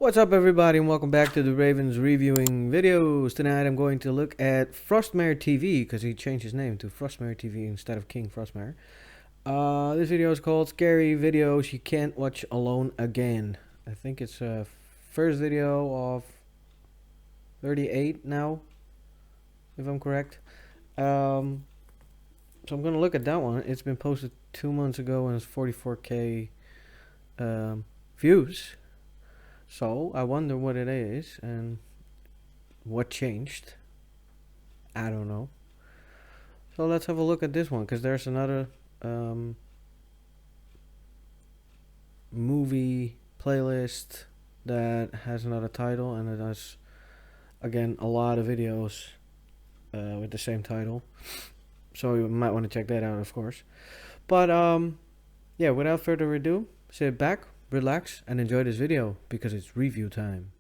What's up everybody and welcome back to the Ravens reviewing videos. Tonight I'm going to look at frostmare TV because he changed his name to frostmare TV instead of King Frostmare. This video is called Scary Videos You Can't Watch Alone Again. I think it's a first video of 38 now, if I'm correct. So I'm going to look at that one. It's been posted 2 months ago and it's 44k views. So I wonder what it is and what changed. I don't know. So let's have a look at this one, because there's another movie playlist that has another title, and it has again a lot of videos with the same title. So you might want to check that out, of course. But yeah, without further ado, sit back, relax, and enjoy this video because it's review time.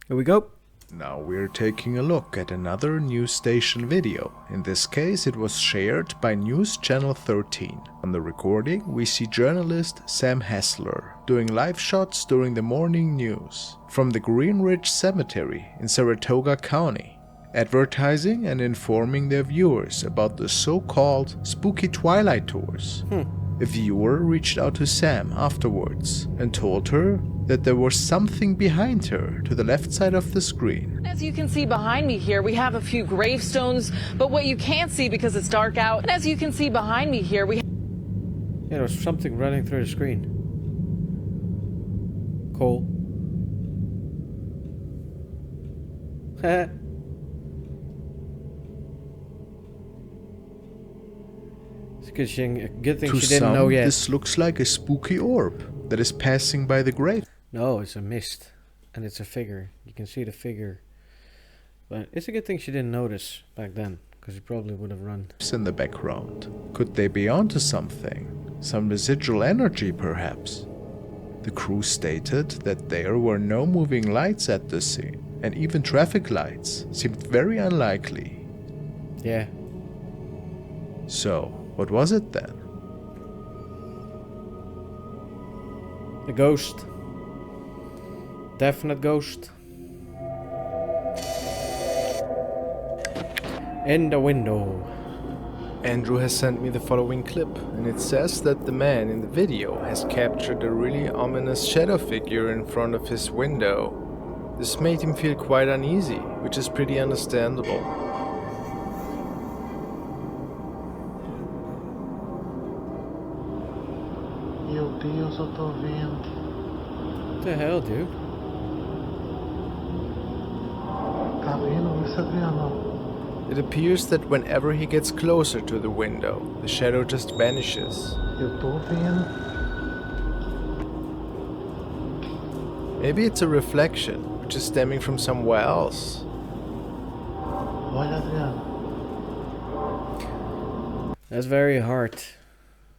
Here we go. Now we're taking a look at another news station video. In this case it was shared by News Channel 13. On the recording we see journalist Sam Hessler doing live shots during the morning news from the Green Ridge Cemetery in Saratoga County, advertising and informing their viewers about the so-called spooky twilight tours. A viewer reached out to Sam afterwards and told her that there was something behind her to the left side of the screen. As you can see behind me here, we have a few gravestones, but what you can't see because it's dark out, and as you can see behind me here, Yeah, there's something running through the screen. Cool. Good thing To she didn't some, know yet. this looks like a spooky orb that is passing by the grave. No, it's a mist, and it's a figure. You can see the figure, but it's a good thing she didn't notice back then, because she probably would have run. In the background. Could they be onto something? Some residual energy, perhaps? The crew stated that there were no moving lights at the scene, and even traffic lights seemed very unlikely. Yeah. So, what was it then? A ghost. Definite ghost. In the window. Andrew has sent me the following clip, and it says that the man in the video has captured a really ominous shadow figure in front of his window. This made him feel quite uneasy, which is pretty understandable. Meu Deus, eu tô vendo. What the hell, dude? Tá vendo isso, Adriano? It appears that whenever he gets closer to the window, the shadow just vanishes. Eu tô vendo. Maybe it's a reflection, which is stemming from somewhere else. Olha, Adriano. That's very hard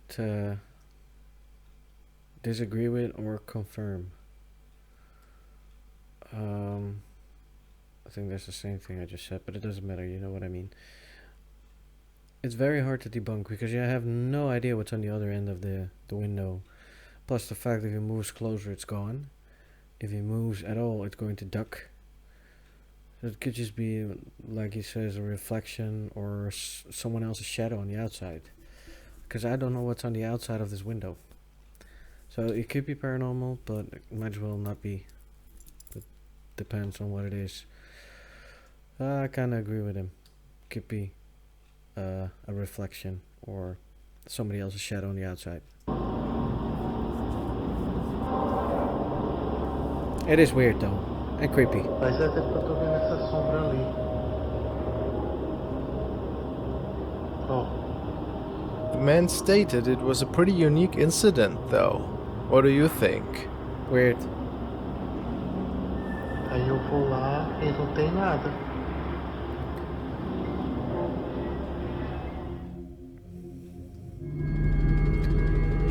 to disagree with or confirm. I think that's the same thing I just said, but it doesn't matter, you know what I mean. It's very hard to debunk because you have no idea what's on the other end of the window. Plus the fact that if he moves closer, it's gone. If he moves at all, it's going to duck. So it could just be, like he says, a reflection or someone else's shadow on the outside. Because I don't know what's on the outside of this window. So it could be paranormal, but it might as well not be. It depends on what it is. I kind of agree with him. Could be a reflection or somebody else's shadow on the outside. It is weird though, and creepy. Faz até porque eu tô vendo essa sombra ali. Ó. The man stated it was a pretty unique incident, though. What do you think? Weird. Aí eu vou lá e não tem nada.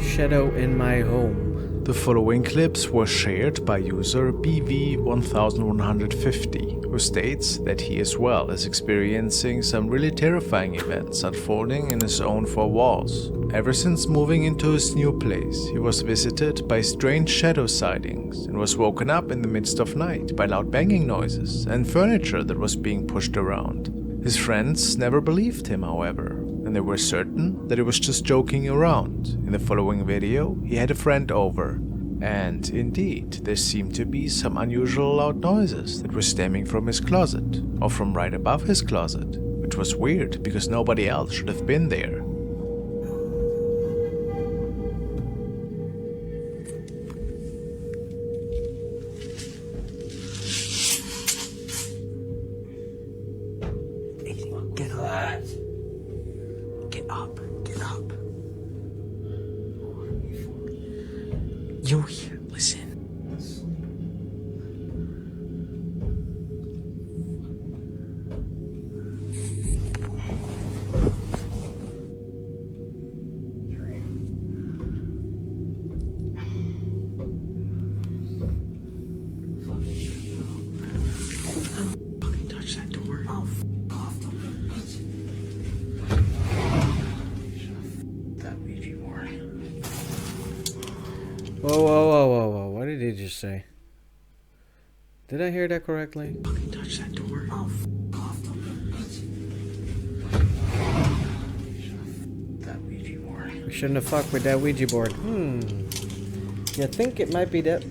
Shadow in my home. The following clips were shared by user BV1150, who states that he as well is experiencing some really terrifying events unfolding in his own four walls. Ever since moving into his new place, he was visited by strange shadow sightings and was woken up in the midst of night by loud banging noises and furniture that was being pushed around. His friends never believed him, however, and they were certain that he was just joking around. In the following video, he had a friend over, and indeed, there seemed to be some unusual loud noises that were stemming from his closet, or from right above his closet, which was weird because nobody else should have been there. Get up. Get up. Get up. You're here. Listen. Fucking touch that door. Oh, f off. That Ouija board. Whoa. What did he just say? Did I hear that correctly? Fucking touch that door. Oh, f off. That Ouija board. We shouldn't have fucked with that Ouija board. You think it might be that?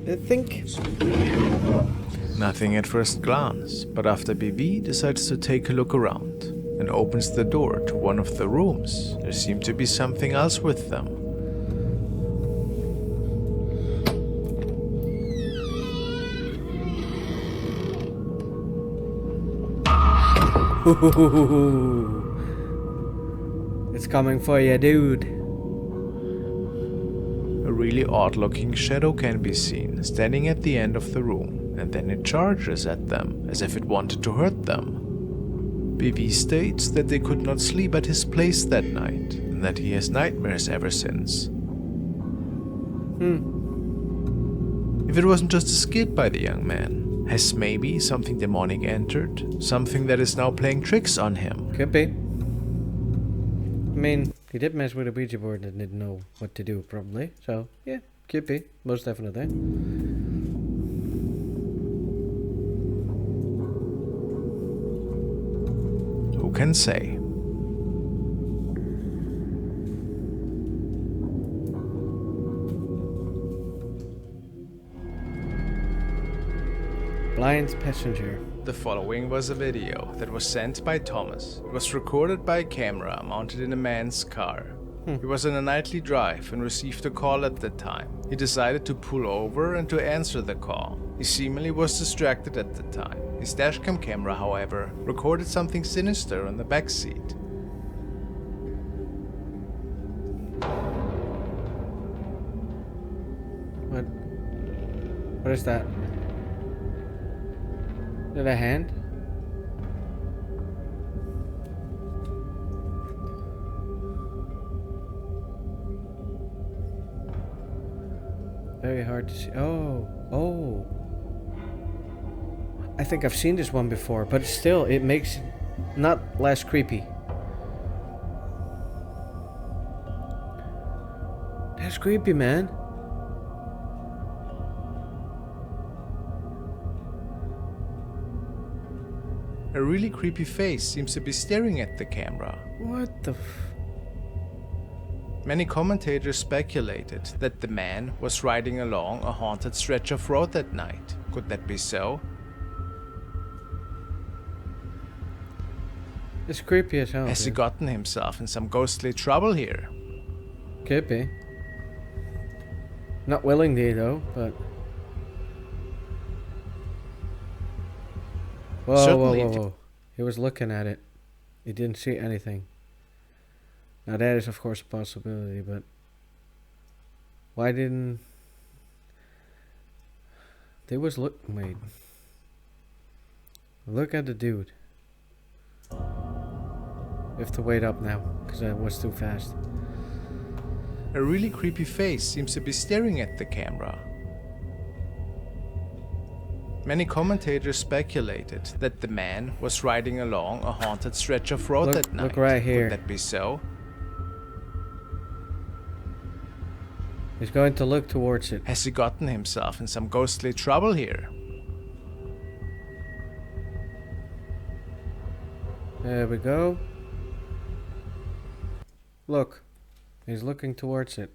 I think. Nothing at first glance, but after BV decides to take a look around and opens the door to one of the rooms, there seemed to be something else with them. It's coming for you, dude. A really odd-looking shadow can be seen standing at the end of the room, and then it charges at them as if it wanted to hurt them. BV states that they could not sleep at his place that night, and that he has nightmares ever since. If it wasn't just a skit by the young man, has maybe something demonic entered? Something that is now playing tricks on him? Could be. I mean, he did mess with a Ouija board and didn't know what to do, probably. So, yeah, could be. Most definitely. Who can say? Blind passenger. The following was a video that was sent by Thomas. It was recorded by a camera mounted in a man's car. He was on a nightly drive and received a call at the time. He decided to pull over and to answer the call. He seemingly was distracted at the time. His dashcam camera, however, recorded something sinister on the back seat. What is that? Is it a hand? Very hard to see. Oh. I think I've seen this one before, but still, it makes it not less creepy. That's creepy, man. A really creepy face seems to be staring at the camera. What the Many commentators speculated that the man was riding along a haunted stretch of road that night. Could that be so? It's creepy as hell. Has he dude. gotten himself in some ghostly trouble here? Could be. Not willingly though, but. Certainly. Whoa. He was looking at it. He didn't see anything. Now that is of course a possibility, but why didn't they was wait. Look at the dude. We have to wait up now, because that was too fast. A really creepy face seems to be staring at the camera. Many commentators speculated that the man was riding along a haunted stretch of road that night. Look right here. Could that be so? He's going to look towards it. Has he gotten himself in some ghostly trouble here? There we go. Look. He's looking towards it.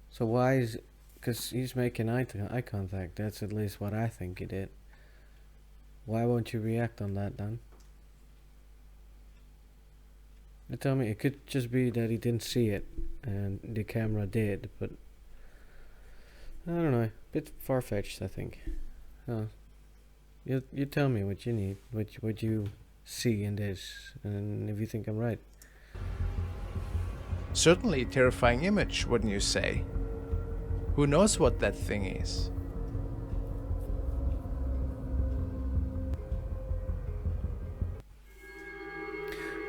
So why is... Because he's making eye contact. That's at least what I think he did. Why won't you react on that then? You tell me, it could just be that he didn't see it and the camera did, but I don't know, a bit far-fetched, I think. You tell me what you need, what you see in this, and if you think I'm right. Certainly a terrifying image, wouldn't you say? Who knows what that thing is?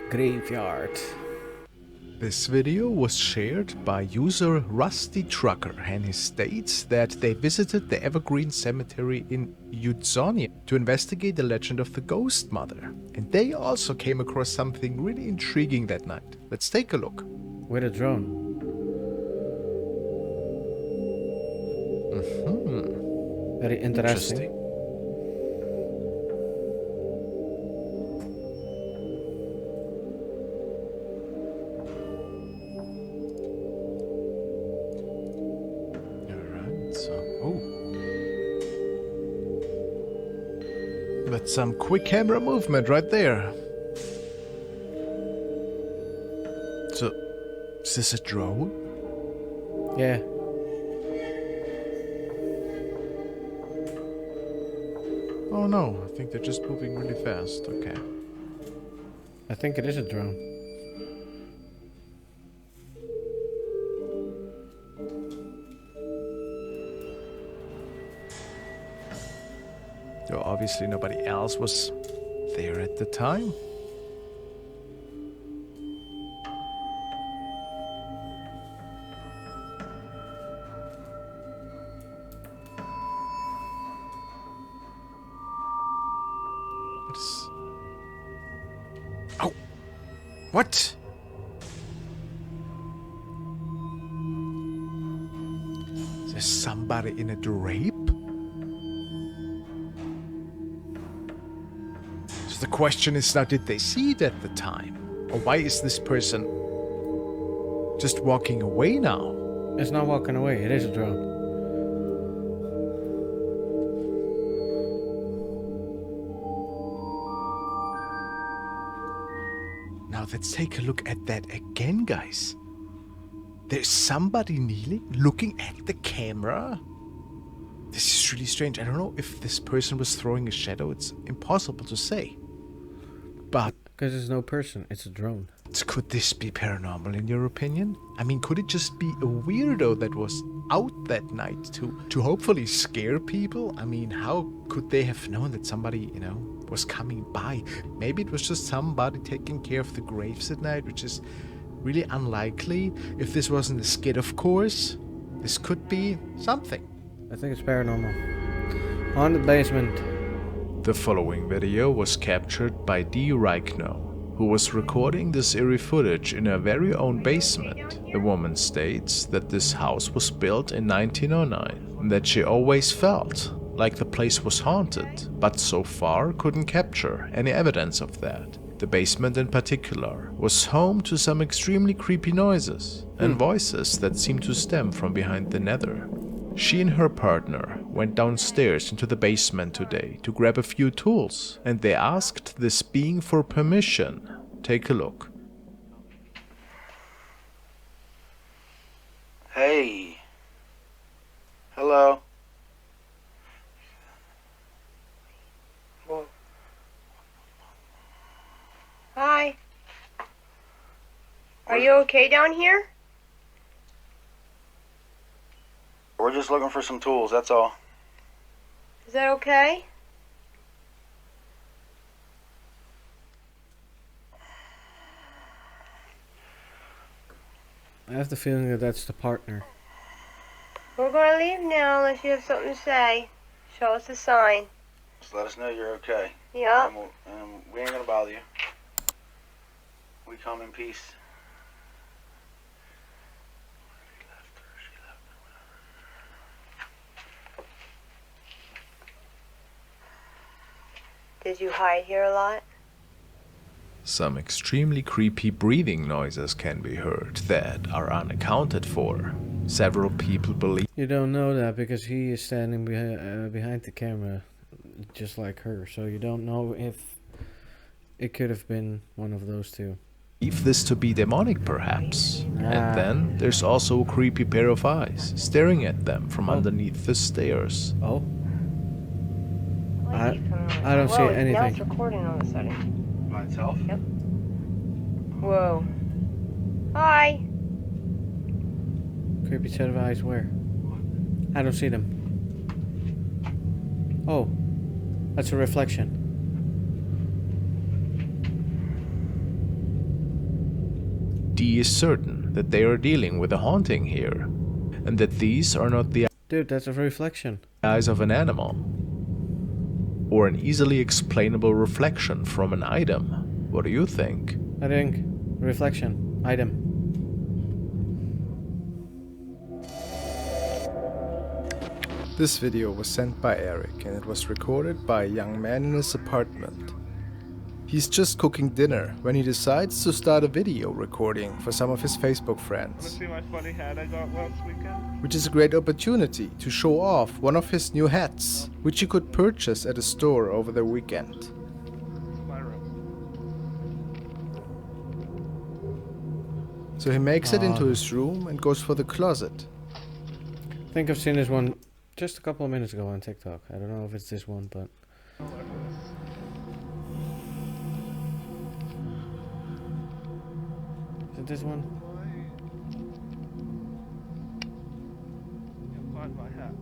Graveyard. This video was shared by user Rusty Trucker, and he states that they visited the Evergreen Cemetery in Utsonia to investigate the legend of the Ghost Mother. And they also came across something really intriguing that night. Let's take a look. With a drone. Very interesting. That's some quick camera movement right there. So, is this a drone? Yeah. Oh no, I think they're just moving really fast. Okay. I think it is a drone. So obviously nobody else was there at the time. Oh! What? There's somebody in a drape? So the question is now, did they see it at the time? Or why is this person just walking away now? It's not walking away, it is a drone. Now let's take a look at that again, guys. There's somebody kneeling, looking at the camera. This is really strange. I don't know if this person was throwing a shadow. It's impossible to say. But Because there's no person, it's a drone. could this be paranormal in your opinion? I mean, could it just be a weirdo that was out that night to hopefully scare people? I mean, how could they have known that somebody, was coming by? Maybe it was just somebody taking care of the graves at night, which is really unlikely. If this wasn't a skit, of course, this could be something. I think it's paranormal. Haunted basement. The following video was captured by D. Reichno, who was recording this eerie footage in her very own basement. The woman states that this house was built in 1909 and that she always felt like the place was haunted, but so far couldn't capture any evidence of that. The basement in particular was home to some extremely creepy noises and voices that seemed to stem from behind the nether. She and her partner went downstairs into the basement today to grab a few tools, and they asked this being for permission. Take a look. Hey. Hello. Hi. Are you okay down here? We're just looking for some tools, that's all. Is that okay? I have the feeling that that's the partner. We're gonna leave now unless you have something to say. Show us a sign. Just let us know you're okay. Yeah. And we ain't gonna bother you. We come in peace. Did you hide here a lot? Some extremely creepy breathing noises can be heard that are unaccounted for. Several people believe You don't know that because he is standing behind the camera, just like her. So you don't know if it could have been one of those two. this to be demonic, perhaps. Ah. And then there's also a creepy pair of eyes staring at them from Oh. underneath the stairs. Oh, Why do you come on? I don't see Whoa, Now anything. it's recording all of a sudden. By itself? Yep. Whoa. Hi. creepy set of eyes. Where? I don't see them. Oh, that's a reflection. Dee is certain that they are dealing with a haunting here, and that these are not the Dude, that's a reflection. eyes of an animal, or an easily explainable reflection from an item. What do you think? I think reflection item. This video was sent by Eric and it was recorded by a young man in his apartment. He's just cooking dinner when he decides to start a video recording for some of his Facebook friends, See my funny hat I got last weekend? which is a great opportunity to show off one of his new hats, which you could purchase at a store over the weekend. My room. So he makes it into his room and goes for the closet. I think I've seen this one just a couple of minutes ago on TikTok. I don't know if it's this one, but is it this one? Can't find my hat.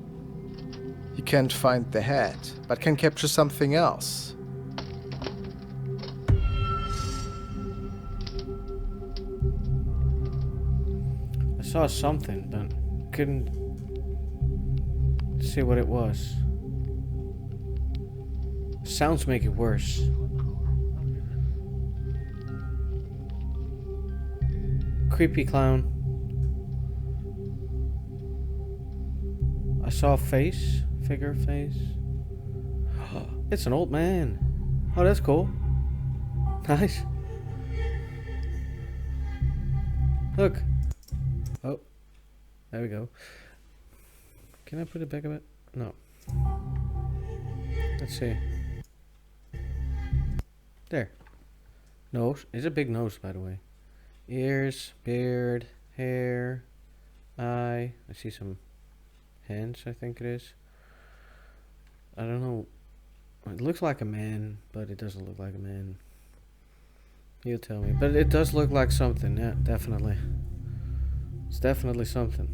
He can't find the hat, but can capture something else. I saw something, but couldn't see what it was. Sounds make it worse. Creepy clown. I saw a face, figure face. It's an old man. Oh, that's cool. Nice. Look. Oh, there we go. Can I put it back a bit? No. Let's see. There. Nose. It's a big nose, by the way. Ears, beard, hair, eye. I see some hands, I think it is. I don't know. It looks like a man, but it doesn't look like a man. You tell me. But it does look like something, yeah, definitely. It's definitely something.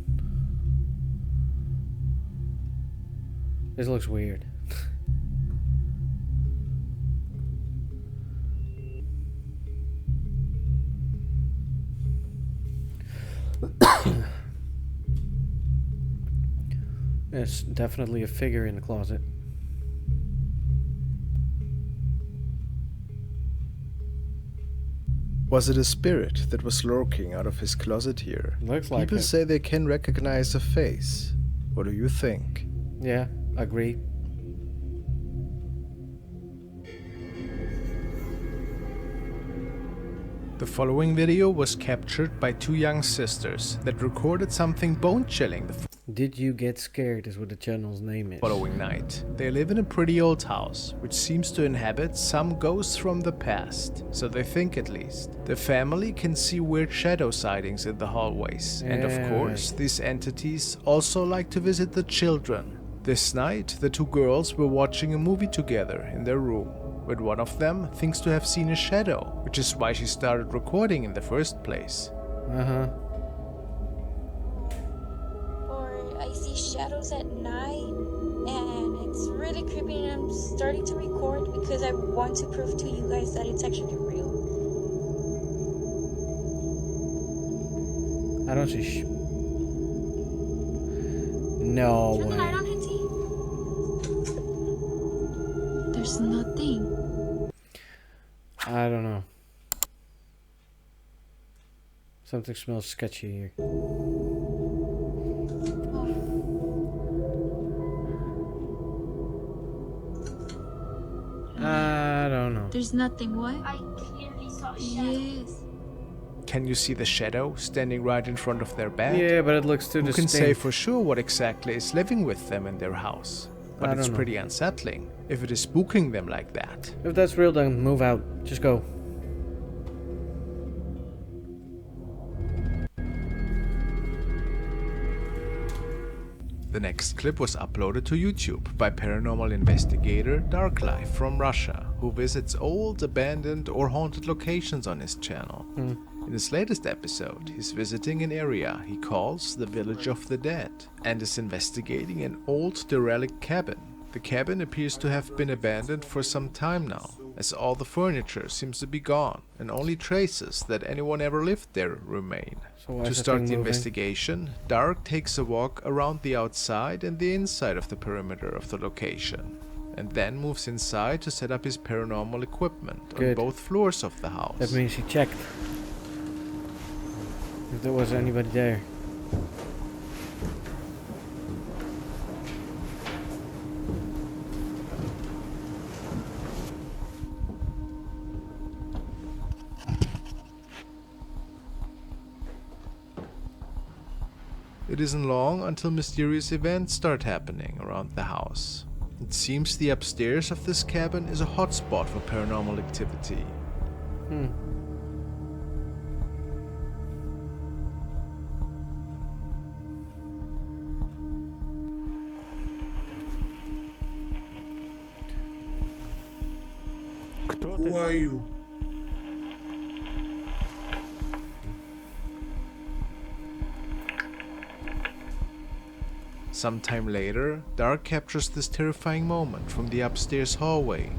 This looks weird. It's definitely a figure in the closet. Was it a spirit that was lurking out of his closet here? Looks like People it. say they can recognize a face. What do you think? Yeah, agree. The following video was captured by two young sisters that recorded something bone-chilling the Did you get scared is what the channel's name is. following night. They live in a pretty old house, which seems to inhabit some ghosts from the past, so they think at least. The family can see weird shadow sightings in the hallways, and of Yeah. course, these entities also like to visit the children. This night, the two girls were watching a movie together in their room, but one of them thinks to have seen a shadow, which is why she started recording in the first place. Uh-huh. Or I see shadows at night and it's really creepy and I'm starting to record because I want to prove to you guys that it's actually real. I don't see no Turn the light way. on, Henty. There's nothing. I don't know. Something smells sketchy here. I don't know. There's nothing. What? I clearly saw a shadow. Yes. Can you see the shadow standing right in front of their bed? Yeah, but it looks too Who can distinct. say for sure what exactly is living with them in their house? But I it's don't know. pretty unsettling if it is spooking them like that. If that's real, then move out. Just go. The next clip was uploaded to YouTube by paranormal investigator Darklife from Russia, who visits old, abandoned or haunted locations on his channel. In his latest episode, he's visiting an area he calls the Village of the Dead and is investigating an old derelict cabin. The cabin appears to have been abandoned for some time now, as all the furniture seems to be gone and only traces that anyone ever lived there remain. So why To is the start thing the moving? investigation, Dark takes a walk around the outside and the inside of the perimeter of the location, and then moves inside to set up his paranormal equipment on Good. both floors of the house. That means he checked. If there was anybody there. It isn't long until mysterious events start happening around the house. It seems the upstairs of this cabin is a hotspot for paranormal activity. Who are you? Sometime later, Dark captures this terrifying moment from the upstairs hallway.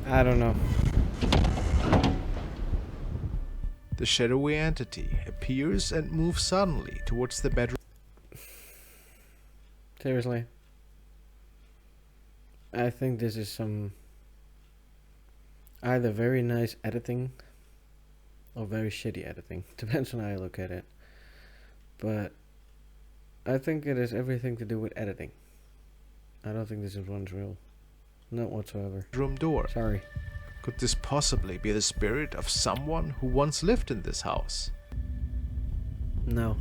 I don't know. The shadowy entity appears and moves suddenly towards the bedroom. Seriously. I think this is some either very nice editing or very shitty editing. Depends on how you look at it. But I think it has everything to do with editing. I don't think this one's real. Not whatsoever. Door. Sorry. Could this possibly be the spirit of someone who once lived in this house? No.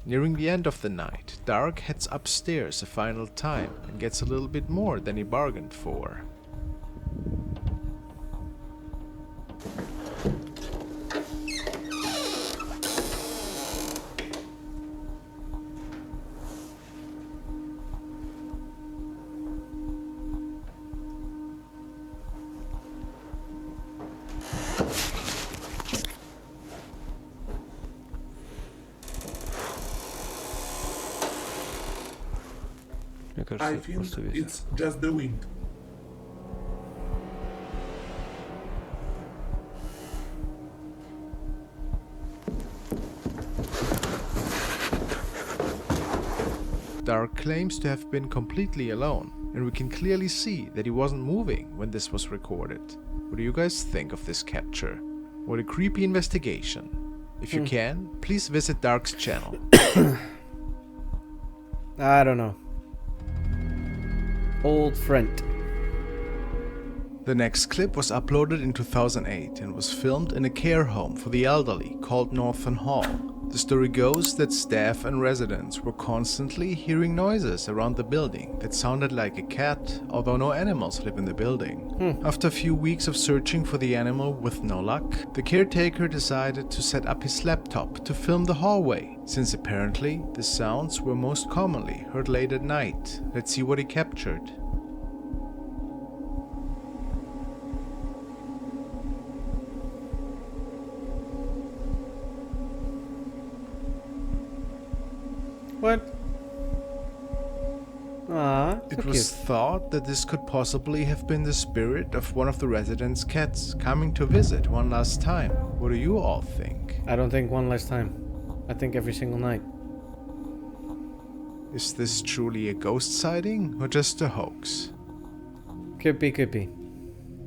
Nearing the end of the night, Dark heads upstairs a final time and gets a little bit more than he bargained for. I think it's just the wind. Dark claims to have been completely alone, and we can clearly see that he wasn't moving when this was recorded. What do you guys think of this capture? What a creepy investigation. If you can, please visit Dark's channel. I don't know. Old friend. The next clip was uploaded in 2008 and was filmed in a care home for the elderly called Northern Hall. The story goes that staff and residents were constantly hearing noises around the building that sounded like a cat, although no animals live in the building. After a few weeks of searching for the animal with no luck, the caretaker decided to set up his laptop to film the hallway, since apparently the sounds were most commonly heard late at night. Let's see what he captured. What? Ah, It was thought that this could possibly have been the spirit of one of the residents' cats coming to visit one last time. What do you all think? I don't think one last time. I think every single night. Is this truly a ghost sighting or just a hoax? Could be, could be.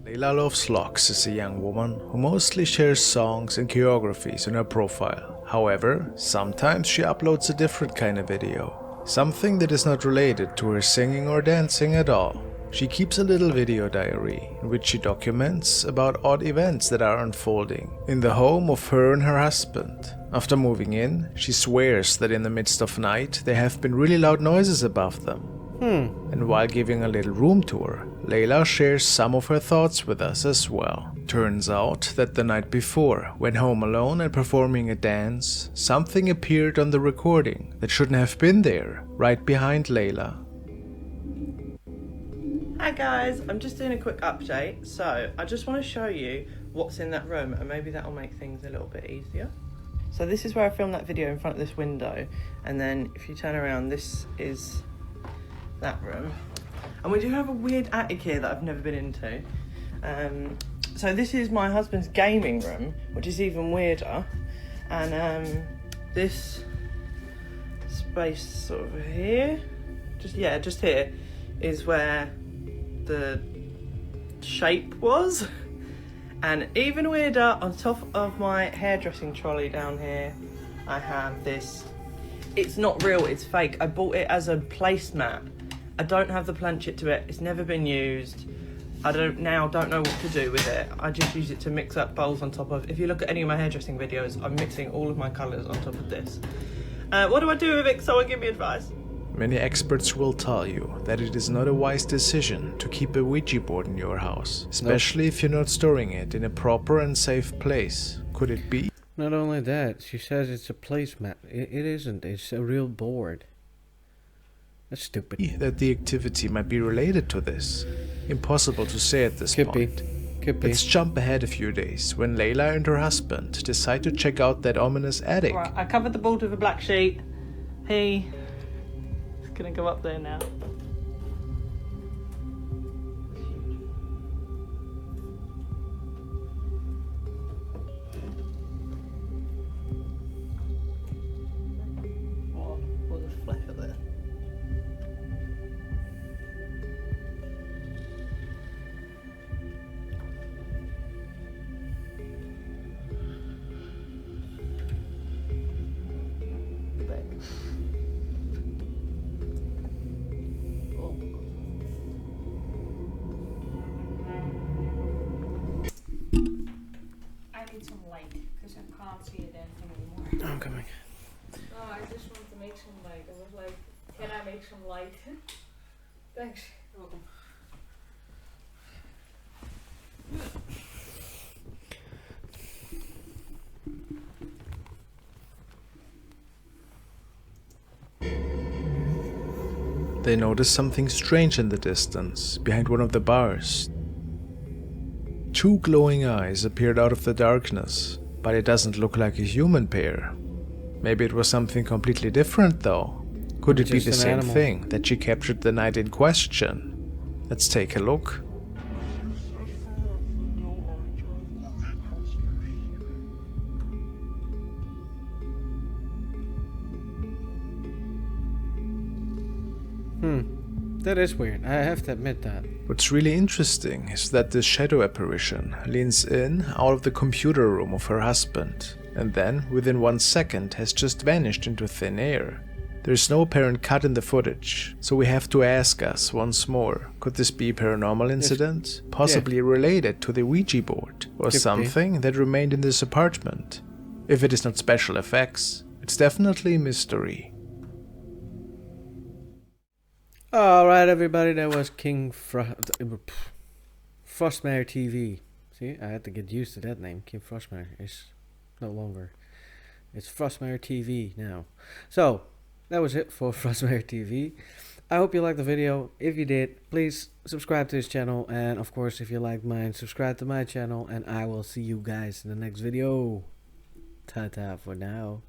Layla Loves Locks is a young woman who mostly shares songs and choreographies on her profile. However, sometimes she uploads a different kind of video, something that is not related to her singing or dancing at all. She keeps a little video diary in which she documents about odd events that are unfolding in the home of her and her husband. After moving in, she swears that in the midst of night there have been really loud noises above them. And while giving a little room tour, Layla shares some of her thoughts with us as well. Turns out that the night before, when home alone and performing a dance, something appeared on the recording that shouldn't have been there, right behind Layla. Hi guys, I'm just doing a quick update. So I just want to show you what's in that room and maybe that'll make things a little bit easier. So this is where I filmed that video in front of this window, and then if you turn around, this is that room. And we do have a weird attic here that I've never been into. So this is my husband's gaming room, which is even weirder. And this space sort of here, just here, is where the shape was. And even weirder, on top of my hairdressing trolley down here, I have this. It's not real, it's fake. I bought it as a placemat. I don't have the planchette to it, it's never been used. I don't know what to do with it. I just use it to mix up bowls on top of. If you look at any of my hairdressing videos, I'm mixing all of my colours on top of this. What do I do with it? Someone give me advice. Many experts will tell you that it is not a wise decision to keep a Ouija board in your house, especially if you're not storing it in a proper and safe place. Could it be? Not only that, she says it's a placemat. It isn't, it's a real board. That's stupid. That the activity might be related to this. Impossible to say at this point. Could be. Let's jump ahead a few days when Layla and her husband decide to check out that ominous attic. Right, I covered the board with a black sheet. He's gonna go up there now. What was a flicker there? I'm coming. Oh, I just wanted to make some light. I was like, can I make some light? Thanks. You're welcome. They notice something strange in the distance, behind one of the bars. Two glowing eyes appeared out of the darkness, but it doesn't look like a human pair. Maybe it was something completely different though. Could it be the same thing that she captured the night in question? Let's take a look. That is weird. I have to admit that. What's really interesting is that this shadow apparition leans in out of the computer room of her husband, and then within 1 second has just vanished into thin air. There's no apparent cut in the footage, so we have to ask us once more, could this be a paranormal incident? Possibly related to the Ouija board, or Could be. something that remained in this apartment? If it is not special effects, it's definitely a mystery. Alright everybody, that was Frostmare TV. See, I had to get used to that name. King Frostmare is no longer. It's Frostmare TV now. So, that was it for Frostmare TV. I hope you liked the video. If you did, please subscribe to this channel. And of course, if you liked mine, subscribe to my channel. And I will see you guys in the next video. Ta-ta for now.